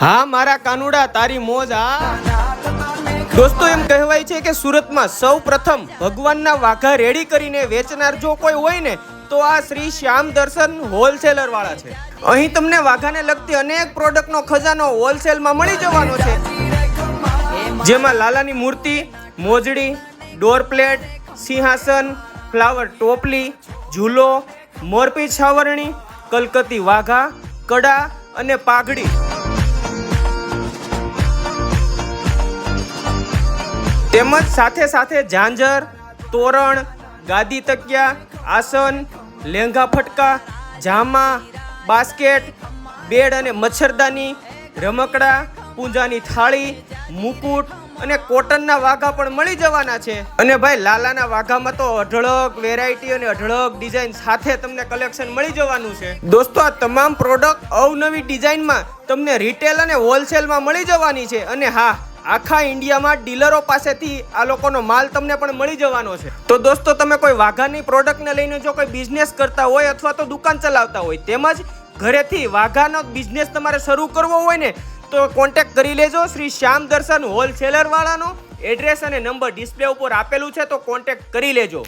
હા મારા કાનુડા તારી મોજ આ દોસ્તો એમ કહેવાય છે કે સુરતમાં સૌ પ્રથમ ભગવાનના વાઘા રેડી કરીને વેચનાર જો કોઈ હોય ને તો આ શ્રી શ્યામ દર્શન હોલસેલર વાળા છે। અહીં તમને વાઘાને લગતી અનેક પ્રોડક્ટનો ખજાનો હોલસેલમાં મળી જવાનો છે, જેમાં લાલાની મૂર્તિ, મોજડી, ડોર પ્લેટ, સિંહાસન, ફ્લાવર ટોપલી, ઝૂલો, મોરપી છાવરણી, કલકત્તી વાઘા, કડા અને પાઘડી તેમજ સાથે સાથે ઝાંઝર, તોરણ, ગાદી તકિયા, આસન, લેંઘા ફટકા, જામા, બાસ્કેટ, બેડ અને મચ્છરદાની, રમકડા, પૂંજાની થાળી, મુકુટ અને કોટનના વાઘા પણ મળી જવાના છે। અને ભાઈ લાલાના વાઘામાં તો અઢળક વેરાયટી અને અઢળક ડિઝાઇન સાથે તમને કલેક્શન મળી જવાનું છે। દોસ્તો આ તમામ પ્રોડક્ટ અવનવી ડિઝાઇનમાં તમને રિટેલ અને હોલસેલમાં મળી જવાની છે। અને હા, આખા ઇન્ડિયામાં ડીલરો પાસેથી આ લોકોનો માલ તમને પણ મળી જવાનો છે। તો દોસ્તો તમે કોઈ વાઘાની પ્રોડક્ટને લઈને જો કોઈ બિઝનેસ કરતા હોય અથવા તો દુકાન ચલાવતા હોય તેમજ ઘરેથી વાઘાનો બિઝનેસ તમારે શરૂ કરવો હોય ને તો કોન્ટેક્ટ કરી લેજો શ્રી શ્યામ દર્શન હોલસેલર વાળાનો। એડ્રેસ અને નંબર ડિસ્પ્લે ઉપર આપેલું છે, તો કોન્ટેક્ટ કરી લેજો।